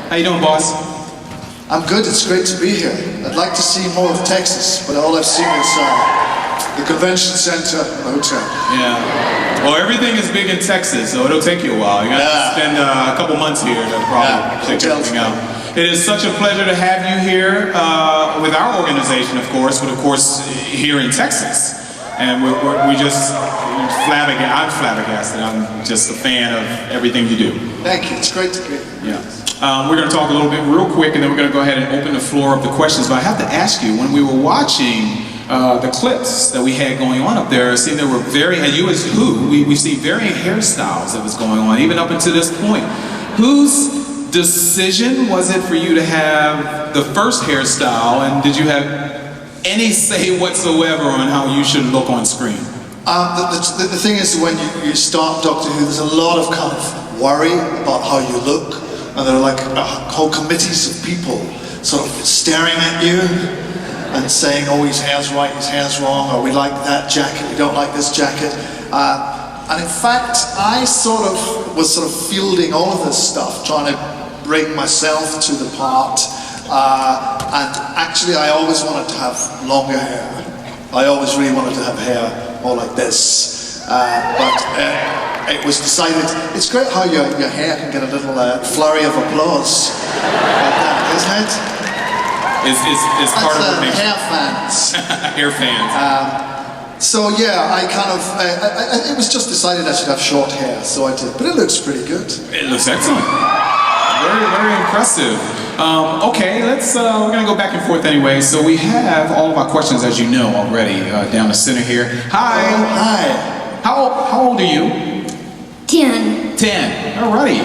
How you doing, boss? I'm good, it's great to be here. I'd like to see more of Texas, but all I've seen is the convention center and the hotel. Yeah. Well, everything is big in Texas, so it'll take you a while. You gotta spend a couple months here to probably check everything out. It is such a pleasure to have you here with our organization, of course, but of course here in Texas. And we just I'm flabbergasted. I'm just a fan of everything you do. Thank you, it's great to be here. Yeah. We're going to talk a little bit real quick, and then we're going to go ahead and open the floor up to questions. But I have to ask you, when we were watching the clips that we had going on up there, it seemed there were and you as Who, we see varying hairstyles that was going on, even up until this point. Whose decision was it for you to have the first hairstyle, and did you have any say whatsoever on how you should look on screen? The thing is, when you start Doctor Who, there's a lot of kind of worry about how you look, and there are like whole committees of people sort of staring at you and saying, oh, his hair's right, his hair's wrong, or we like that jacket, we don't like this jacket. And in fact, I was fielding all of this stuff, trying to bring myself to the part. And actually, I always wanted to have longer hair. I always really wanted to have hair more like this. But it was decided, it's great how your hair can get a little flurry of applause like that, isn't it? It's part of the hair fans. Hair fans. So yeah, it was just decided I should have short hair, so I did. But it looks pretty good. It looks excellent. Very, very impressive. Okay, we're gonna go back and forth anyway. So we have all of our questions, as you know already, down the center here. Hi. Oh, hi. How old are you? 10. 10. Alrighty.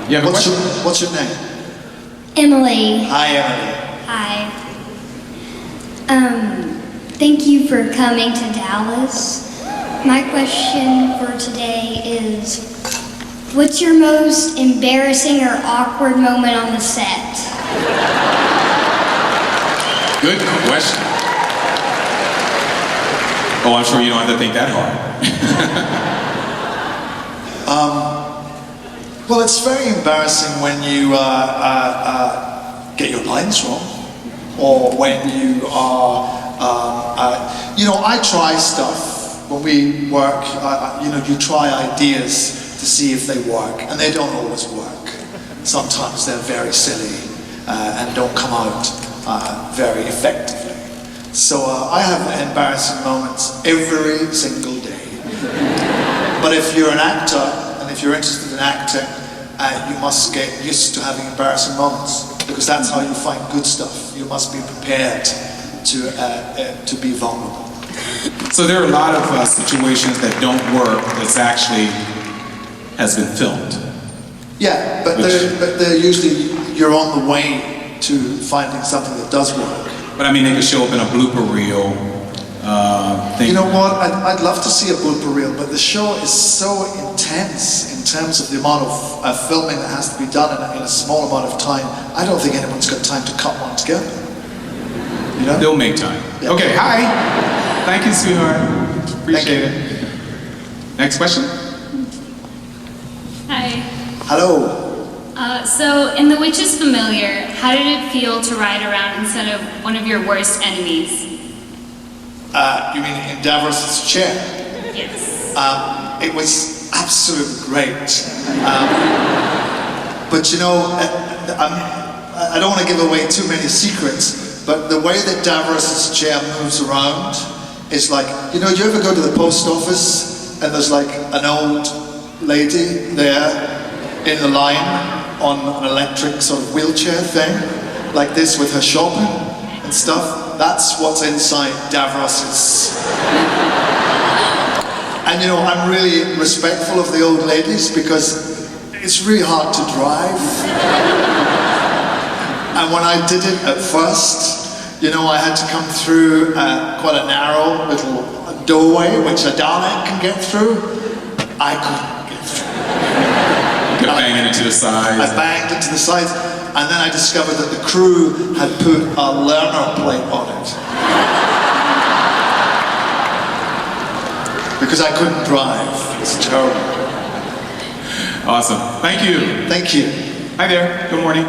You have a question? What's your name? Emily. Hi, Emily. Hi. Thank you for coming to Dallas. My question for today is, what's your most embarrassing or awkward moment on the set? Good question. Oh, I'm sure you don't have to think that hard. Well, it's very embarrassing when you get your lines wrong, or when you are, I try stuff when we work. You try ideas to see if they work, and they don't always work. Sometimes they're very silly and don't come out very effectively. So I have embarrassing moments every single day. But if you're an actor, and if you're interested in acting, you must get used to having embarrassing moments, because that's how you find good stuff. You must be prepared to be vulnerable. So there are a lot of situations that don't work that's actually has been filmed. Yeah, but they're usually, you're on the way to finding something that does work. But I mean, they could show up in a blooper reel. You know what, I'd love to see a blooper reel, but the show is so intense in terms of the amount of filming that has to be done in a small amount of time. I don't think anyone's got time to cut one together. You know? They'll make time. Yeah. Okay, hi. Thank you, sweetheart. Appreciate it. Next question. Hi. Hello. So, in The Witch is Familiar, how did it feel to ride around instead of one of your worst enemies? You mean in Davros' chair? Yes. It was absolutely great. But you know, I don't want to give away too many secrets, but the way that Davros' chair moves around is like, you you ever go to the post office and there's like an old lady there in the line on an electric sort of wheelchair thing, like this with her shopping and stuff? That's what's inside Davros's. And I'm really respectful of the old ladies because it's really hard to drive. And when I did it at first, I had to come through quite a narrow little doorway, which a Dalek can get through. I couldn't get through. You kept banging into the sides. I banged into the sides. And then I discovered that the crew had put a learner plate on it. Because I couldn't drive. It's terrible. Awesome. Thank you. Thank you. Hi there. Good morning.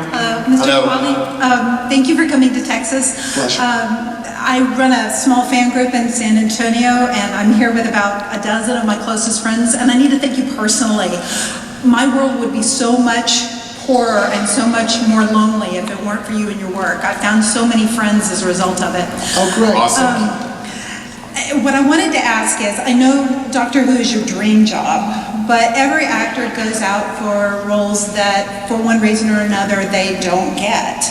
Mr. Hello. Capaldi, thank you for coming to Texas. Pleasure. I run a small fan group in San Antonio, and I'm here with about a dozen of my closest friends, and I need to thank you personally. My world would be so much poorer and so much more lonely if it weren't for you and your work. I found so many friends as a result of it. Oh, great. Awesome. What I wanted to ask is, I know Doctor Who is your dream job, but every actor goes out for roles that, for one reason or another, they don't get.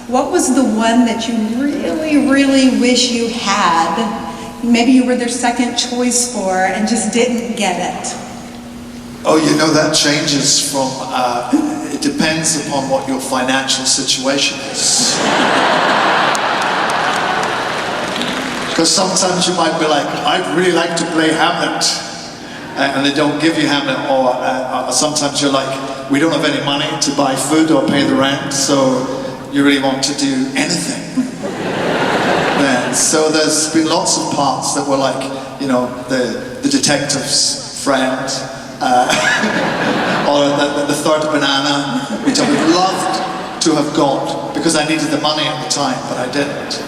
What was the one that you really, really wish you had? Maybe you were their second choice for and just didn't get it. Oh, you know, that changes from, it depends upon what your financial situation is. Because sometimes you might be like, I'd really like to play Hamlet, and they don't give you Hamlet, or sometimes you're like, we don't have any money to buy food or pay the rent, so you really want to do anything. Then, so there's been lots of parts that were like, you know, the detective's friend, or the third banana, which I would loved to have got because I needed the money at the time, but I didn't.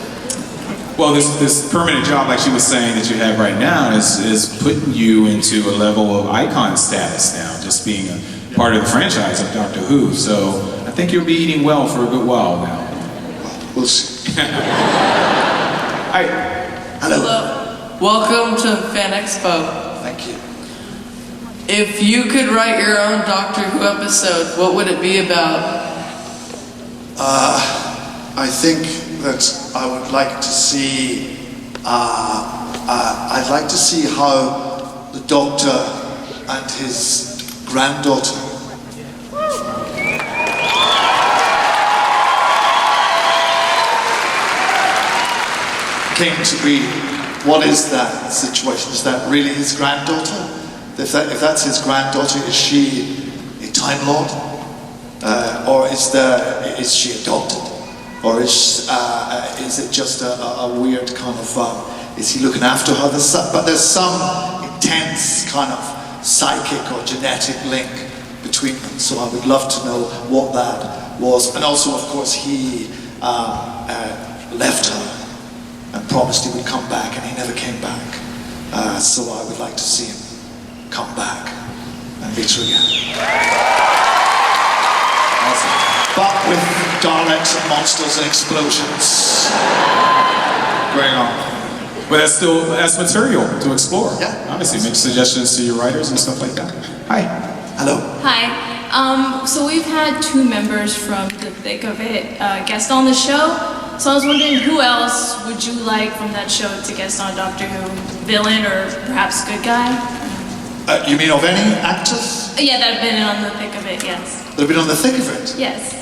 Well, this permanent job, like she was saying, that you have right now is putting you into a level of icon status now, just being a part of the franchise of Doctor Who. So I think you'll be eating well for a good while now. We'll see. Hi. Hello. Welcome to Fan Expo. Thank you. If you could write your own Doctor Who episode, what would it be about? I think that I would like to see, I'd like to see how the Doctor and his granddaughter came to be. What is that situation? Is that really his granddaughter? If that's his granddaughter, is she a Time Lord? Or is she adopted? Or is it just a weird kind of, is he looking after her? There's some intense kind of psychic or genetic link between them, so I would love to know what that was. And also, of course, he left her and promised he would come back, and he never came back. So I would like to see him come back and meet her again. Awesome. But with Daleks and monsters and explosions going on. But that's material to explore. Yeah. Obviously, make suggestions to your writers and stuff like that. Hi. Hello. Hi. So we've had two members from The Thick of It guest on the show. So I was wondering, who else would you like from that show to guest on Doctor Who? Villain or perhaps good guy? You mean of any actors? Yeah, that have been on The Thick of It, yes. That have been on the thick of it? Yes.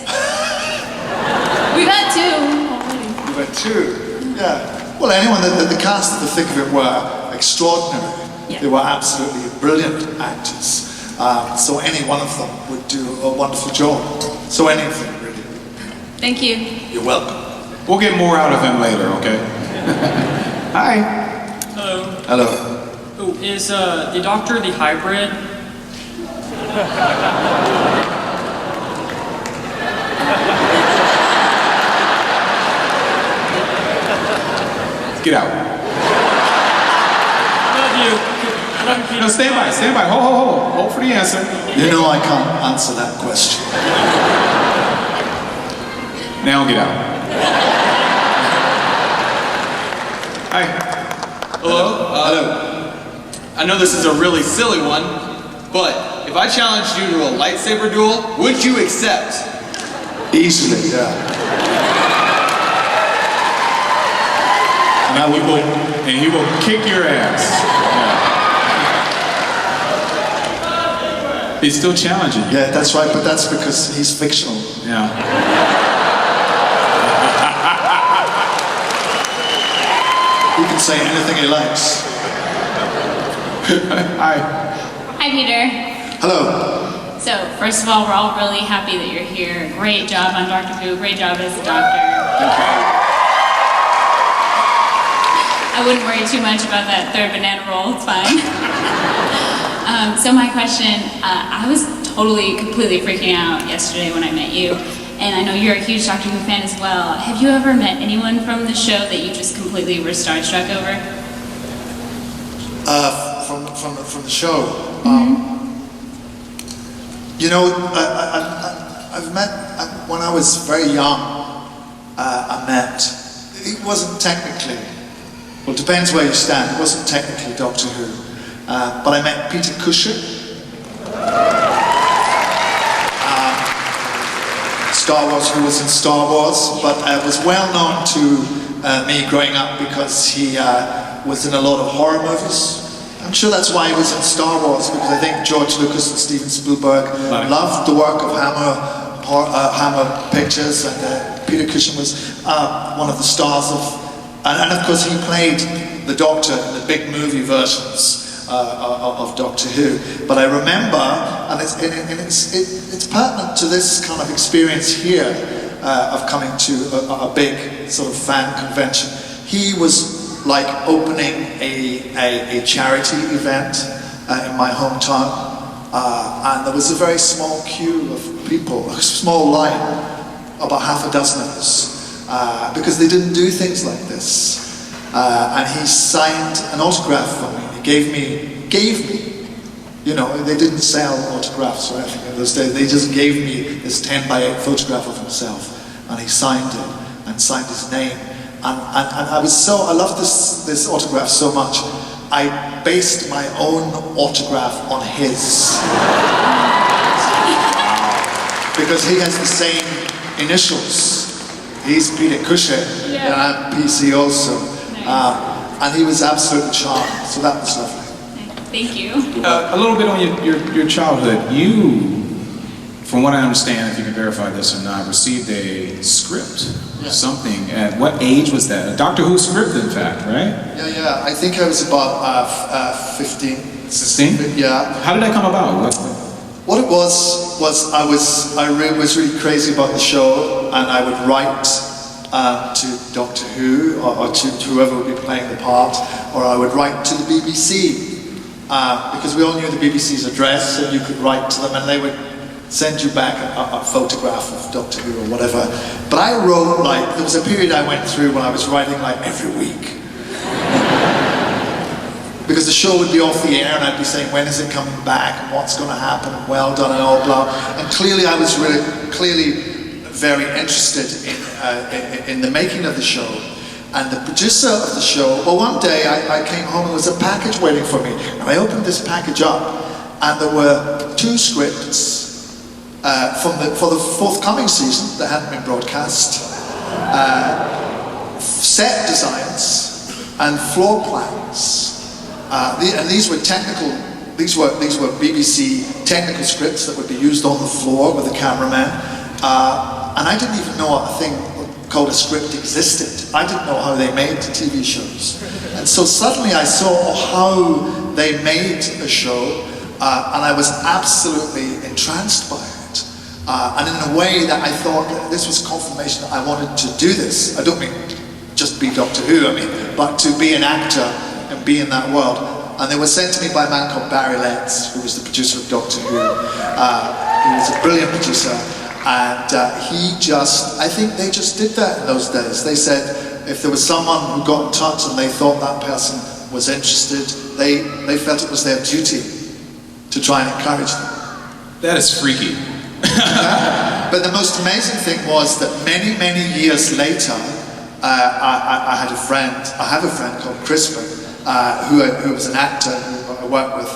We've had two already. You went two. Yeah. Well, anyone, the cast of the thick of it were extraordinary. Yeah. They were absolutely brilliant actors. So any one of them would do a wonderful job. So any of them, really. Thank you. You're welcome. We'll get more out of him later, okay? Hi. Hello. Hello. Oh, is the Doctor the hybrid? Get out. Love you. Love you, Peter. No, stand by. Hold for the answer. You know I can't answer that question. Now get out. Hi. Hello? Hello. I know this is a really silly one, but if I challenged you to a lightsaber duel, would you accept? Easily, yeah. And he will kick your ass. Yeah. He's still challenging you. Yeah, that's right, but that's because he's fictional. Yeah. He can say anything he likes. Hi. Hi, Peter. Hello. So, first of all, we're all really happy that you're here. Great job on Doctor Who. Great job as a doctor. I wouldn't worry too much about that third banana roll. It's fine. So my question, I was totally, completely freaking out yesterday when I met you. And I know you're a huge Doctor Who fan as well. Have you ever met anyone from the show that you just completely were starstruck over? From the show. You know, I've met, when I was very young, I met, it wasn't technically, well, it depends where you stand, it wasn't technically Doctor Who, but I met Peter Cushing, Star Wars, who was in Star Wars, but was well known to me growing up because he was in a lot of horror movies. I'm sure that's why he was in Star Wars, because I think George Lucas and Steven Spielberg loved the work of Hammer Pictures, and Peter Cushing was one of the stars of, and of course he played the Doctor in the big movie versions of Doctor Who. But I remember, and it's pertinent to this kind of experience here of coming to a big sort of fan convention. He was like opening a charity event in my hometown, and there was a very small queue of people, a small line, about half a dozen of us, because they didn't do things like this. And he signed an autograph for me. He gave me, you know, they didn't sell autographs or anything in those days. They just gave me this 10x8 photograph of himself, and he signed it and signed his name. And I loved this autograph so much, I based my own autograph on his. Because he has the same initials. He's Peter Cushing, and I'm PC also. Nice. And he was absolutely charming, so that was lovely. Thank you. A little bit on your childhood. You, from what I understand, if you can verify this or not, received a script. Something. At what age was that? A Doctor Who script, in fact, right? Yeah. I think I was about 15. 16? Yeah. How did that come about? What it was I was really crazy about the show, and I would write to Doctor Who or to whoever would be playing the part, or I would write to the BBC because we all knew the BBC's address, and you could write to them, and they would send you back a photograph of Doctor Who or whatever. But I wrote, like, there was a period I went through when I was writing like every week. Because the show would be off the air and I'd be saying, when is it coming back and what's going to happen and well done and all blah. And clearly I was really, very interested in the making of the show. And the producer of the show, well, one day I came home and there was a package waiting for me. And I opened this package up and there were 2 scripts for the forthcoming season that hadn't been broadcast, set designs and floor plans, and these were BBC technical scripts that would be used on the floor with the cameraman, and I didn't even know a thing called a script existed. I didn't know how they made TV shows, and so suddenly I saw how they made a show, and I was absolutely entranced by it. And in a way that I thought that this was confirmation that I wanted to do this. I don't mean just be Doctor Who, but to be an actor and be in that world. And they were sent to me by a man called Barry Letts, who was the producer of Doctor Who. He was a brilliant producer, and I think they just did that in those days. They said if there was someone who got in touch and they thought that person was interested, they felt it was their duty to try and encourage them. That is freaky. But the most amazing thing was that many years later, I have a friend called Crispin, who was an actor who I worked with,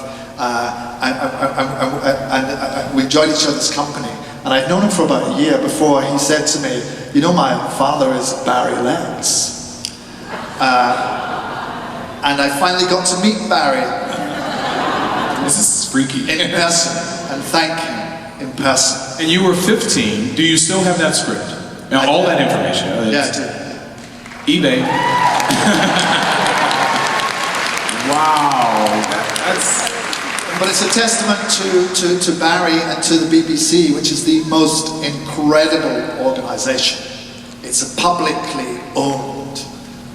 and we enjoyed each other's company. And I'd known him for about a year before he said to me, you know, my father is Barry Letts. And I finally got to meet Barry. This is freaky. In person, and thank him. In person. And you were 15. Do you still have that script? Now, all that information. Yeah, I do. eBay. Wow. That's... But it's a testament to Barry and to the BBC, which is the most incredible organisation. It's a publicly owned,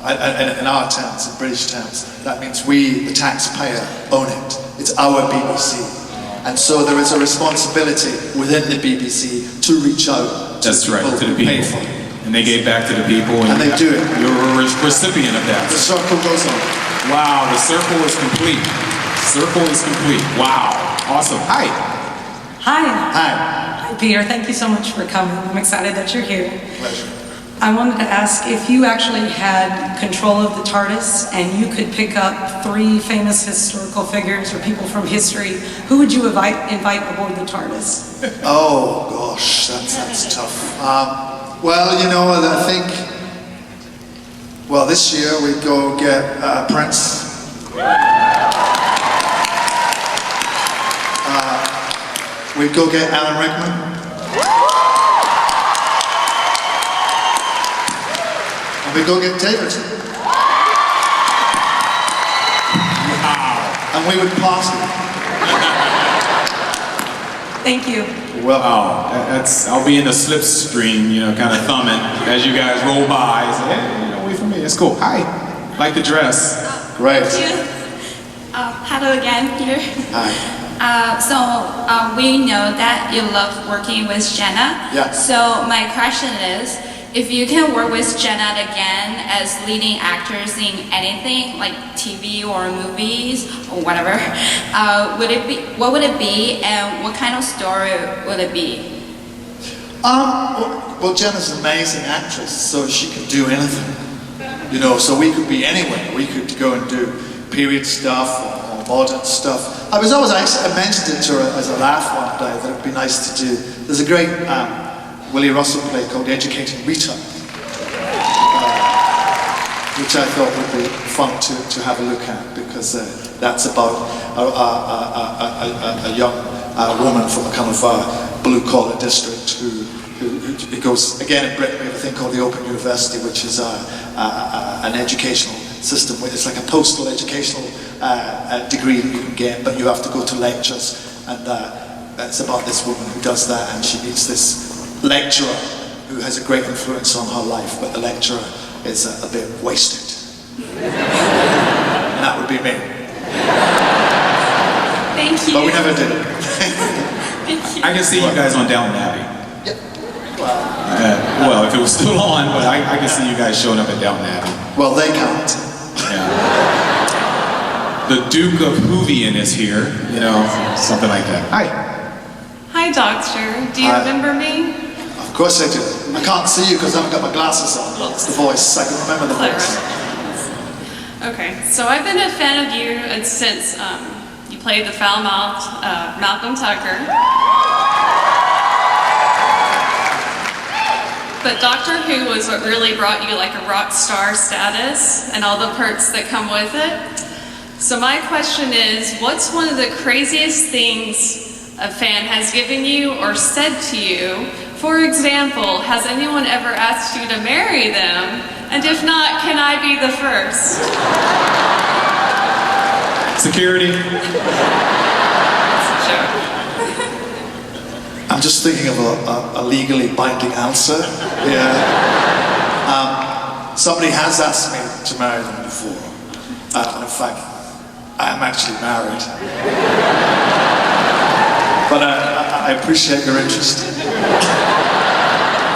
in our terms, in British terms, that means we, the taxpayer, own it. It's our BBC. And so there is a responsibility within the BBC to reach out That's right, to the who pay people. for it. And they gave back to the people. And they do it. You're a recipient of that. The circle goes on. Wow, the circle is complete. Circle is complete. Wow. Awesome. Hi. Hi. Hi. Hi, Peter. Thank you so much for coming. I'm excited that you're here. Pleasure. I wanted to ask if you actually had control of the TARDIS and you could pick up 3 famous historical figures or people from history, who would you invite aboard the TARDIS? Oh gosh, that's tough. Well, you know, I think, well, this year we'd go get Prince. We'd go get Alan Rickman. And we'd go get David. Wow. And we would party. Thank you. Well, I'll be in the slipstream, you know, kind of thumbing as you guys roll by. Say, hey, you know, wait for me. It's cool. Hi. Like the dress. Great. Hello again, Peter. Hi. We know that you love working with Jenna. Yeah. So my question is, if you can work with Jenna again as leading actors in anything like TV or movies or whatever, what would it be, and what kind of story would it be? Well, Jenna's an amazing actress, so she can do anything. You know, so we could be anywhere. We could go and do period stuff or modern stuff. I mentioned it to her as a laugh one day that it'd be nice to do. There's a great Willie Russell play called Educating Rita, which I thought would be fun to have a look at, because that's about a young woman from a kind of blue-collar district who goes, again in Britain we have a thing called the Open University, which is an educational system where it's like a postal educational degree that you can get, but you have to go to lectures, and it's about this woman who does that, and she meets this lecturer who has a great influence on her life, but the lecturer is a bit wasted. And that would be me. Thank you. But we never did it. Thank you. I can see you guys on Downton Abbey. Yeah. Well, if it was still on, but I can see you guys showing up at Downton Abbey. Well, they can't. Yeah. The Duke of Whovian is here, you know, something like that. Hi. Hi, Doctor. Do you Hi. remember me? Of course I do. I can't see you because I haven't got my glasses on. It's the voice. I can remember the voice. Okay, so I've been a fan of you since you played the foul-mouthed Malcolm Tucker. But Doctor Who was what really brought you like a rock star status and all the perks that come with it. So my question is, what's one of the craziest things a fan has given you or said to you? For example, has anyone ever asked you to marry them? And if not, can I be the first? Security. It's a joke. I'm just thinking of a legally binding answer. Yeah. Somebody has asked me to marry them before. In fact, I am actually married. But I appreciate your interest.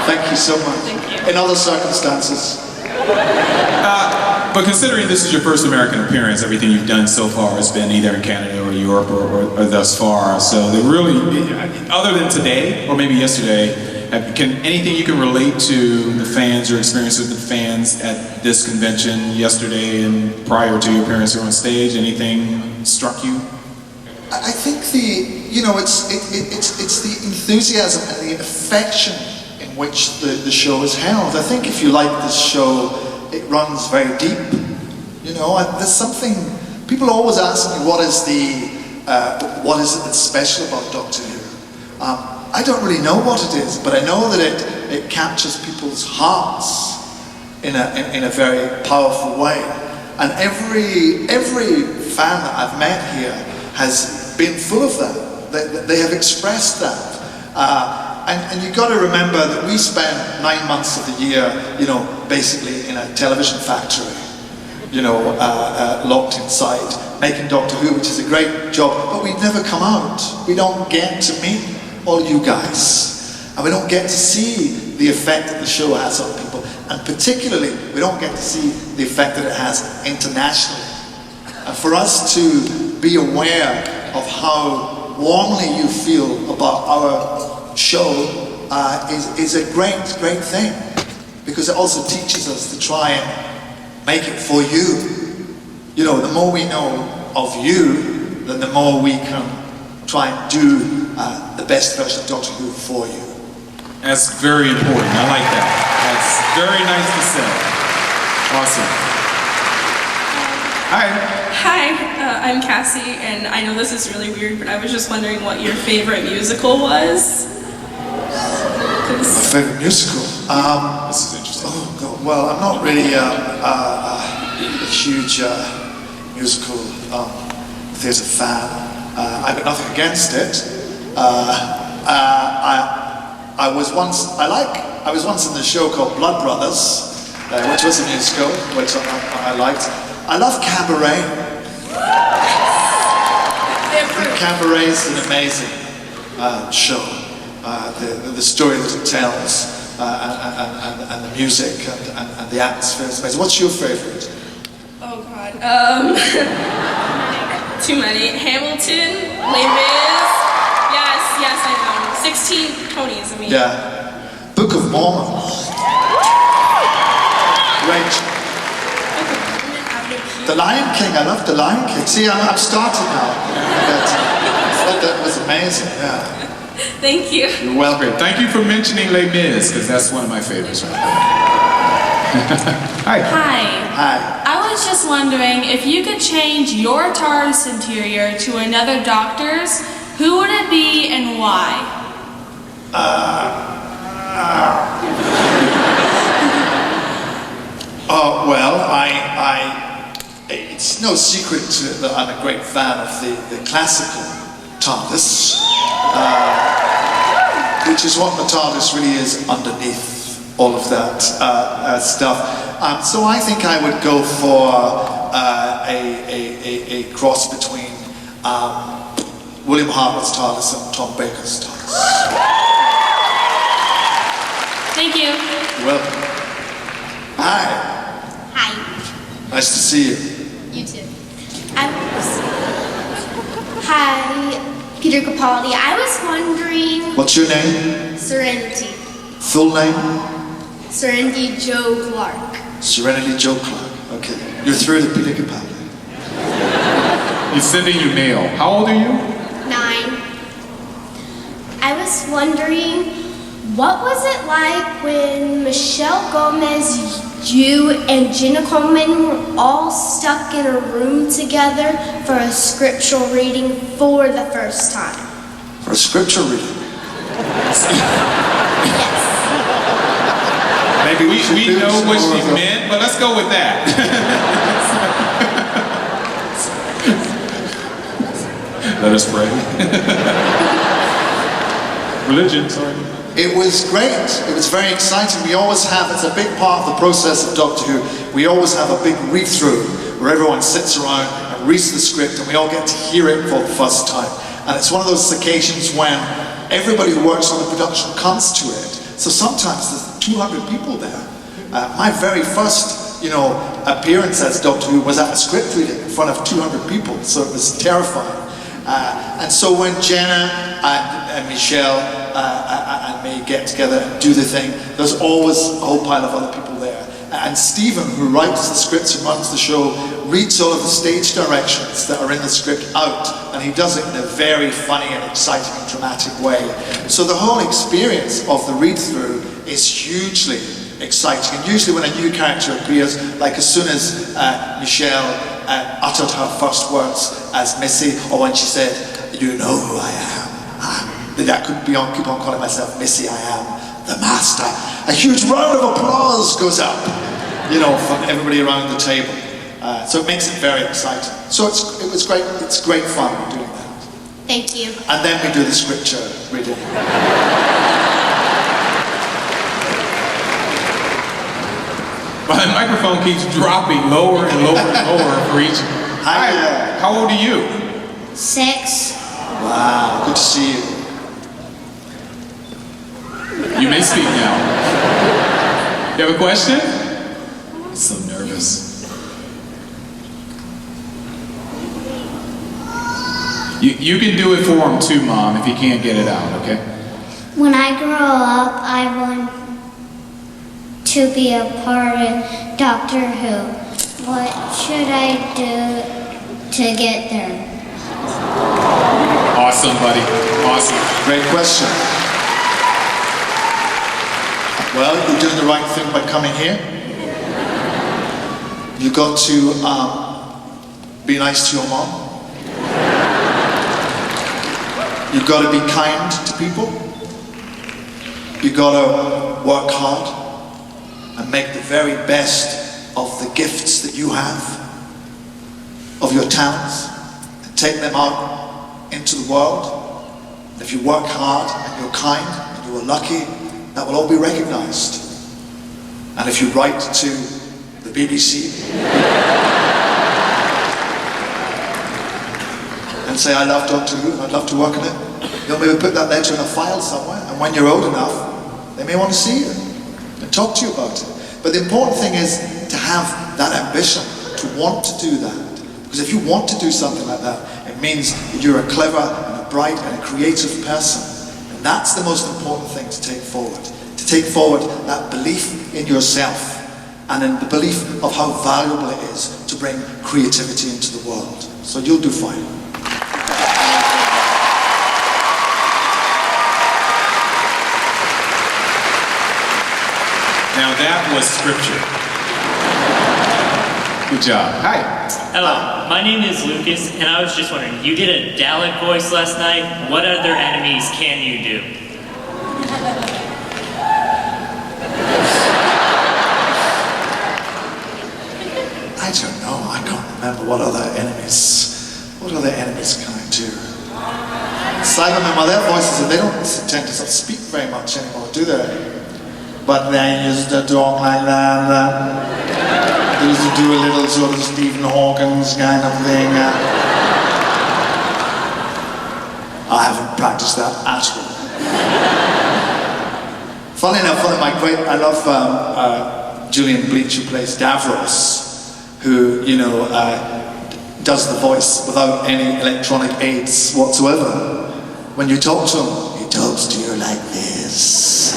Thank you so much. Thank you. In other circumstances. But considering this is your first American appearance, everything you've done so far has been either in Canada or Europe or thus far. So they really, other than today or maybe yesterday, anything you can relate to the fans, your experience with the fans at this convention yesterday and prior to your appearance here on stage, anything struck you? I think it's the enthusiasm and the affection in which the show is held. I think if you like this show, it runs very deep. You know, there's something. People always ask me what is it that's special about Doctor Who. I don't really know what it is, but I know that it captures people's hearts in a very powerful way. And every fan that I've met here has been full of that. They have expressed that. And you've got to remember that we spend 9 months of the year, you know, basically in a television factory, you know, locked inside. making Doctor Who, which is a great job, but we never come out. We don't get to meet all you guys. And we don't get to see the effect that the show has on people. And particularly, we don't get to see the effect that it has internationally. And for us to be aware of how warmly you feel about our show is a great, great thing. Because it also teaches us to try and make it for you. You know, the more we know of you, then the more we can try and do the best version of Doctor Who for you. That's very important. I like that. That's very nice to say. Awesome. Hi. Hi, I'm Cassie, and I know this is really weird, but I was just wondering what your favorite musical was. My favorite musical? This is interesting. Oh God, well, I'm not really a huge musical theatre fan. I've got nothing against it. I was once in the show called Blood Brothers, which was a musical, which I liked. I love Cabaret. I think Cabaret is an amazing show. The story that it tells, and the music, and the atmosphere is amazing. What's your favourite? Oh God. Too many. Hamilton, Les Mis. Yes, I know. 16 ponies, I mean. Yeah. Book of Mormon. Great. The Lion King, I love The Lion King. See, I'm starting now. That was amazing, yeah. Thank you. You're welcome. Thank you for mentioning Les Mis, because that's one of my favorites right there. Hi. Hi. I was just wondering if you could change your TARDIS interior to another Doctor's, who would it be and why? Well, it's no secret that I'm a great fan of the classical TARDIS, which is what the TARDIS really is underneath all of that stuff. So I think I would go for a cross between William Hartnett's TARDIS and Tom Baker's TARDIS. Thank you. You're welcome. Hi. Hi. Nice to see you. You too. Hi, Peter Capaldi. I was wondering... What's your name? Serenity. Full name? Serenity Joe Clark. Serenity Joe Clark. Okay. You're through to Peter Capaldi. He's sending you mail. How old are you? 9. I was wondering, what was it like when Michelle Gomez, you, and Jenna Coleman were all stuck in a room together for a scriptural reading for the first time? For a scripture reading? Yes. Maybe we know what she meant, but let's go with that. Let us pray. Religion, sorry. It was great. It was very exciting. We always have, it's a big part of the process of Doctor Who, we always have a big read-through where everyone sits around and reads the script and we all get to hear it for the first time. And it's one of those occasions when everybody who works on the production comes to it. So sometimes there's 200 people there. My very first, appearance as Doctor Who was at a script reading in front of 200 people, so it was terrifying. And so when Jenna and Michelle and me get together and do the thing, there's always a whole pile of other people there. And Stephen, who writes the scripts and runs the show, reads all of the stage directions that are in the script out, and he does it in a very funny and exciting and dramatic way. So the whole experience of the read-through is hugely exciting. And usually when a new character appears, like as soon as Michelle uttered her first words as Missy, or when she said, "You know who I am," I could keep on calling myself Missy, I am the master. A huge round of applause goes up, from everybody around the table. So it makes it very exciting. So it was great. It's great fun doing that. Thank you. And then we do the scripture reading. My microphone keeps dropping lower and lower and lower for each. Hi. how old are you? 6. Wow, good to see you. You may speak now. You have a question? I'm so nervous. You can do it for him too, Mom, if he can't get it out, okay? When I grow up, I want to be a part of Doctor Who. What should I do to get there? Awesome, buddy. Awesome. Great question. Well, you're doing the right thing by coming here. You've got to be nice to your mom. You've got to be kind to people. You've got to work hard and make the very best of the gifts that you have, of your talents, and take them out into the world. And if you work hard and you're kind and you are lucky, that will all be recognized. And if you write to the BBC and say, I love Doctor Who and I'd love to work on it, they'll maybe put that letter in a file somewhere, and when you're old enough, they may want to see you and talk to you about it. But the important thing is to have that ambition, to want to do that. Because if you want to do something like that, it means that you're a clever and a bright and a creative person. And that's the most important thing to take forward. To take forward that belief in yourself and in the belief of how valuable it is to bring creativity into the world. So you'll do fine. Now that was scripture. Good job. Hi. Hello, my name is Lucas, and I was just wondering, you did a Dalek voice last night. What other enemies can you do? I don't know. I can't remember what other enemies can I do? Simon and their voices, they don't tend to sort of speak very much anymore, do they? But they used to talk like that. They used to do a little sort of Stephen Hawkins kind of thing. I haven't practiced that at all. Funny enough, I love Julian Bleach, who plays Davros, who, does the voice without any electronic aids whatsoever. When you talk to him, he talks to you like this.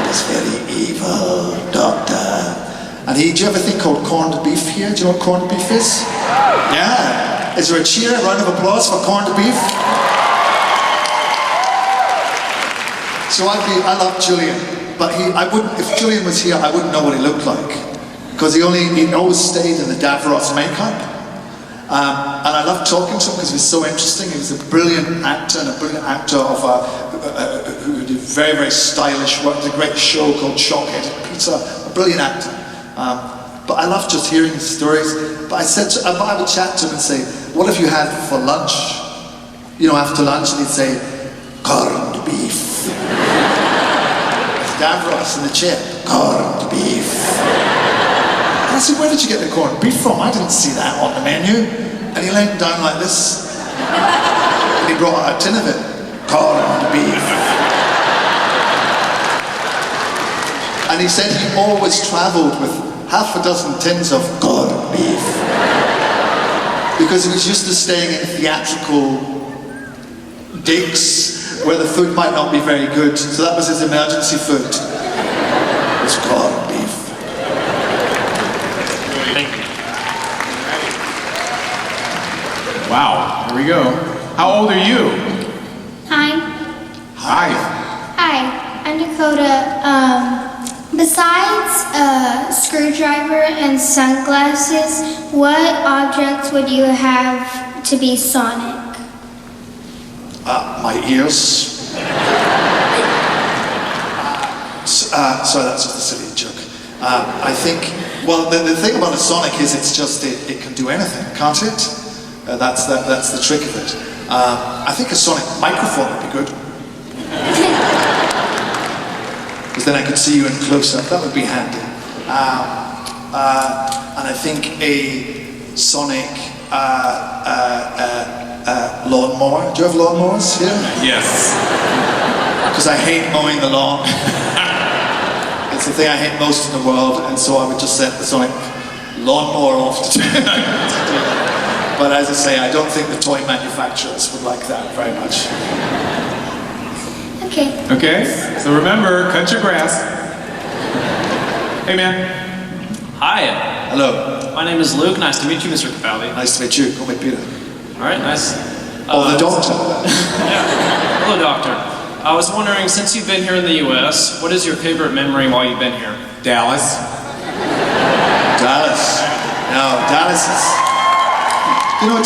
This very evil doctor. And do you have a thing called corned beef here? Do you know what corned beef is? Yeah. Is there a cheer, a round of applause for corned beef? So I love Julian, but if Julian was here, I wouldn't know what he looked like. Because he always stayed in the Davros makeup. And I loved talking to him because he was so interesting. He was a brilliant actor and a brilliant actor who did very, very stylish work. Did a great show called Shockheaded Peter, a brilliant actor. But I loved just hearing his stories. But I would chat to him and say, what have you had for lunch? After lunch, and he'd say, corned beef. Davros in the chair, corned beef. And I said, where did you get the corned beef from? I didn't see that on the menu. And he leant down like this. And he brought out a tin of it. Corned beef. And he said he always travelled with half a dozen tins of corned beef. Because he was used to staying in theatrical digs where the food might not be very good. So that was his emergency food. It was corned beef. Thank you. Wow, here we go. How old are you? Hi. Hi. Hi, I'm Dakota. Besides a screwdriver and sunglasses, what objects would you have to be sonic? My ears. Sorry, that's just a silly joke. I think, well, the thing about a sonic is it can do anything, can't it? That's the trick of it. I think a sonic microphone would be good. Because then I could see you in close-up, that would be handy. And I think a sonic lawnmower. Do you have lawnmowers here? Yes. Because I hate mowing the lawn. It's the thing I hate most in the world, and so I would just set the sonic lawnmower off to do that. But as I say, I don't think the toy manufacturers would like that very much. Okay. Okay, so remember, cut your grass. Hey man. Hi, Hello. my name is Luke. Nice to meet you, Mr. Capaldi. Nice to meet you. Call me Peter. All right, nice. Oh, the doctor. Yeah. Hello, doctor. I was wondering, since you've been here in the U.S., what is your favorite memory while you've been here? Dallas. Dallas. No, Dallas is...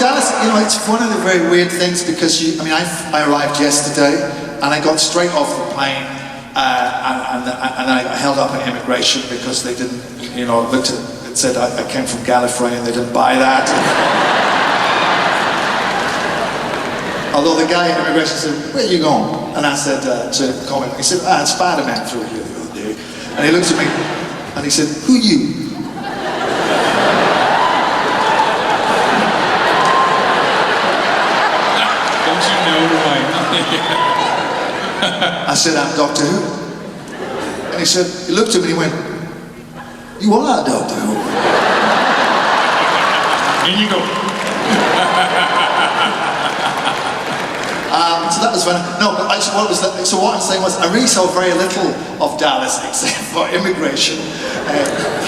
Dallas, it's one of the very weird things because I arrived yesterday and I got straight off the plane and I held up an immigration because they didn't, looked at it said I came from California and they didn't buy that. Although the guy at immigration said, "Where are you going?" And I said to comment, he said, Spider-Man through here the other day. And he looked at me and he said, "Who you?" Don't you know who I am? I said, "I'm Doctor Who." And he said, he looked at me and he went, "You are Doctor Who." In you go. So that was fun. No, but actually so what I'm saying was I really saw very little of Dallas except for immigration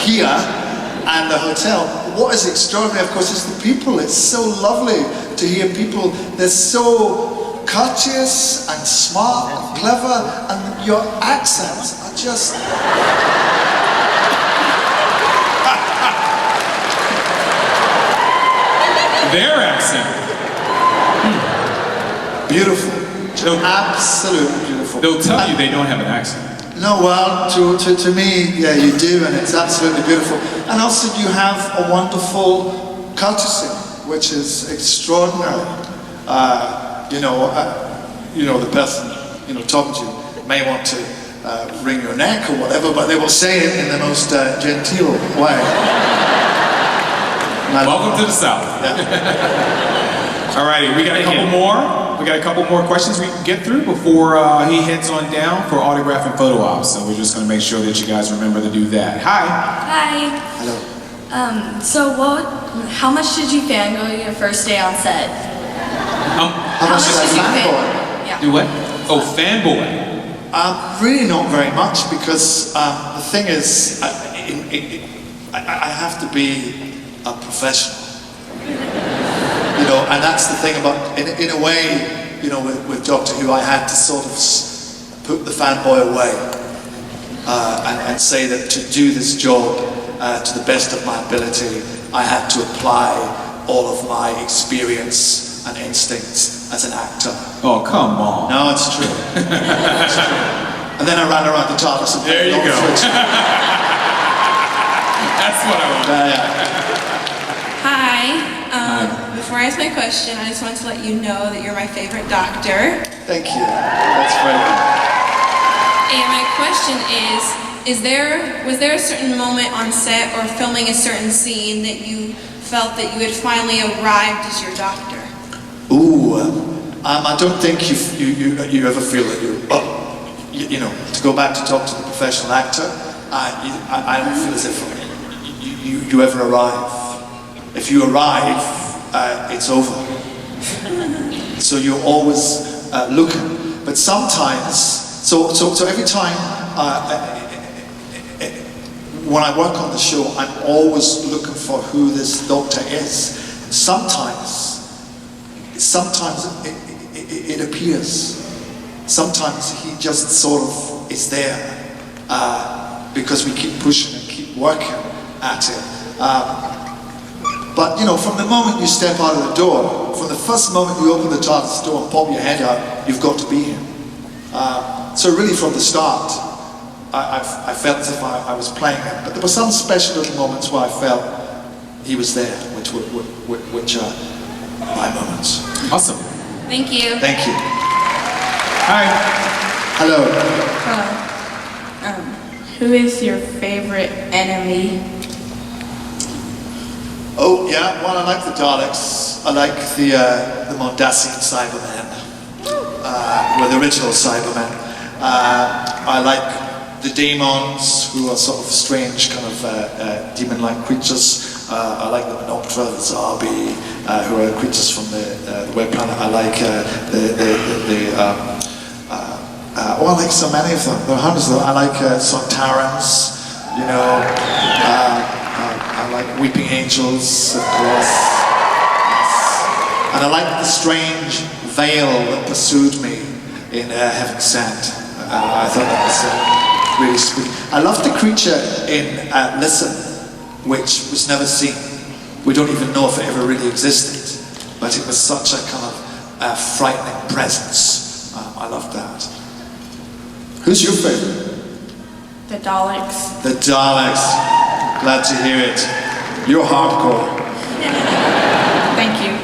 here and the hotel. What is extraordinary, of course, is the people. It's so lovely to hear people. They're so courteous and smart and clever, and your accents are just... Their accent. Beautiful. Absolutely beautiful. They'll tell you they don't have an accent. No, well, to me, yeah, you do, and it's absolutely beautiful. And also you have a wonderful courtesy, which is extraordinary. The person, talking to you may want to wring your neck or whatever, but they will say it in the most genteel way. Welcome to the South. Yeah. Alrighty, we got a couple more. We got a couple more questions we can get through before he heads on down for autograph and photo ops. So we're just going to make sure that you guys remember to do that. Hi. Hi. Hello. How much did you fangirl your first day on set? How much did I fanboy? Yeah. Do what? Oh, fanboy. Really not very much because the thing is, I have to be a professional. And that's the thing about, in a way, with Doctor Who, I had to sort of put the fanboy away and say that to do this job to the best of my ability, I had to apply all of my experience and instincts as an actor. Oh, come on. No, it's true. It's true. And then I ran around the TARDIS and there you go. That's what I want. Hi. Before I ask my question, I just want to let you know that you're my favorite doctor. Thank you. That's very good. And my question was there a certain moment on set or filming a certain scene that you felt that you had finally arrived as your doctor? I don't think you ever feel that to go back to talk to the professional actor, I don't feel as if you ever arrive. If you arrive, it's over. So you're always looking. But sometimes, so every time when I work on the show, I'm always looking for who this doctor is. Sometimes it appears. Sometimes he just sort of is there because we keep pushing and keep working at it. But from the moment you step out of the door, from the first moment you open the TARDIS door and pop your head out, you've got to be him. So really from the start, I felt as if I was playing him. But there were some special little moments where I felt he was there, which are my moments. Awesome. Thank you. Thank you. Hi. Hello. Who is your favorite enemy? Oh yeah, well I like the Daleks. I like the Mondasian Cybermen. Were the original Cybermen. I like the demons, who are sort of strange kind of demon-like creatures. I like the Menoptera, the Zarbi, who are creatures from the web planet. I like I like so many of them. There are hundreds of them. I like Sontarans, you know. I like Weeping Angels, of course. Yes. And I like the strange veil that pursued me in Heaven Sent. I thought that was really spooky. I loved the creature in Listen, which was never seen. We don't even know if it ever really existed, but it was such a kind of frightening presence. I loved that. Who's your favorite? The Daleks. The Daleks. Glad to hear it. You're hardcore. Thank you.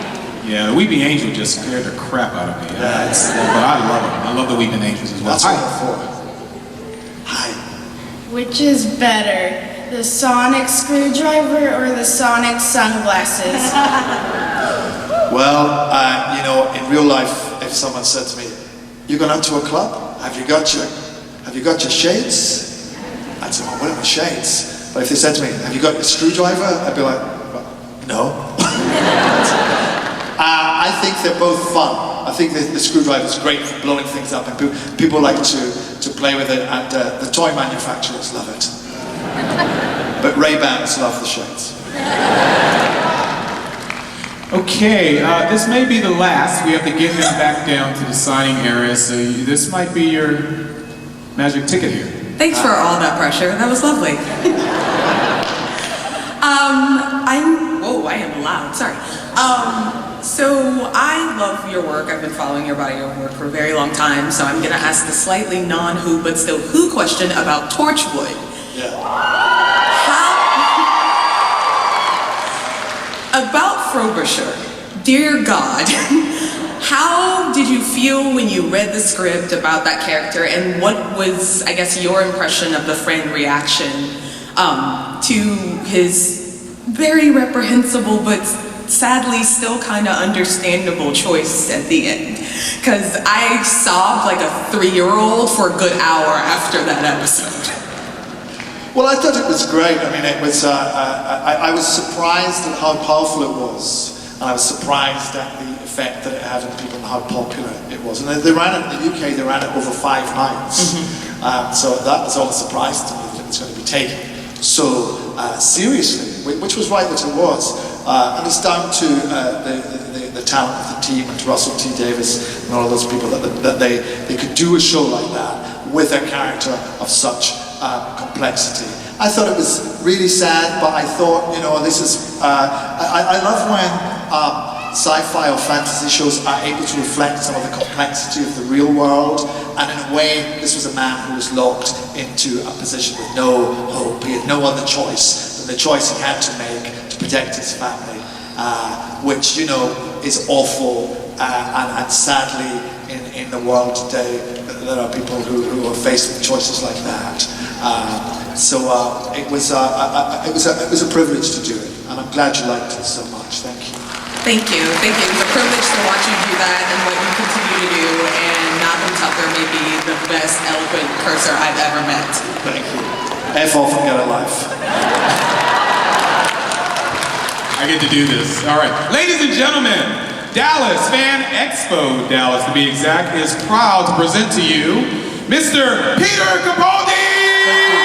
Yeah, the Weeping Angel just scared the crap out of me. Yeah, but I love them. I love the Weeping Angels as well. That's what I'm for. Hi. Which is better, the sonic screwdriver or the sonic sunglasses? Well, you know, in real life, if someone said to me, "You're going out to a club? Have you got your shades?" I'd say, "Well, what are my shades?" But if they said to me, "Have you got your screwdriver?" I'd be like, well, "No." I think they're both fun. I think the screwdriver is great for blowing things up, and people like to play with it, and the toy manufacturers love it. But Ray-Bans love the shades. Okay, this may be the last. We have to get him back down to the signing area, so this might be your magic ticket here. Thanks for all that pressure. That was lovely. I am loud. Sorry. So I love your work. I've been following your body of work for a very long time. So I'm going to ask the slightly non-Who, but still Who question about Torchwood. Yeah. About Frobisher, dear God, how did you feel when you read the script about that character, and what was, I guess, your impression of the friend reaction to his very reprehensible but sadly still kind of understandable choice at the end? Because I sobbed like a 3-year-old for a good hour after that episode. Well, I thought it was great. I mean, it was. I was surprised at how powerful it was, and I was surprised at the effect that it had on people and how popular it was. And they ran it in the UK. They ran it over 5 nights, so that was all a surprise to me that it was going to be taken so seriously, which was right that it was. And it's down to the talent of the team and to Russell T Davis and all of those people that they could do a show like that with a character of such complexity. I thought it was really sad, but I thought, you know, this is. I love when sci-fi or fantasy shows are able to reflect some of the complexity of the real world, and in a way, this was a man who was locked into a position with no hope. He had no other choice than the choice he had to make to protect his family, which, you know, is awful, and sadly, in the world today, there are people who are faced with choices like that. So it was a privilege to do it, and I'm glad you liked it so much. Thank you. Thank you. Thank you. It was a privilege to watch you do that and what you continue to do. And Malcolm Tucker may be the best eloquent cursor I've ever met. Thank you. F off and get a life. I get to do this. All right, ladies and gentlemen, Dallas, Fan Expo Dallas, to be exact, is proud to present to you Mr. Peter Capaldi!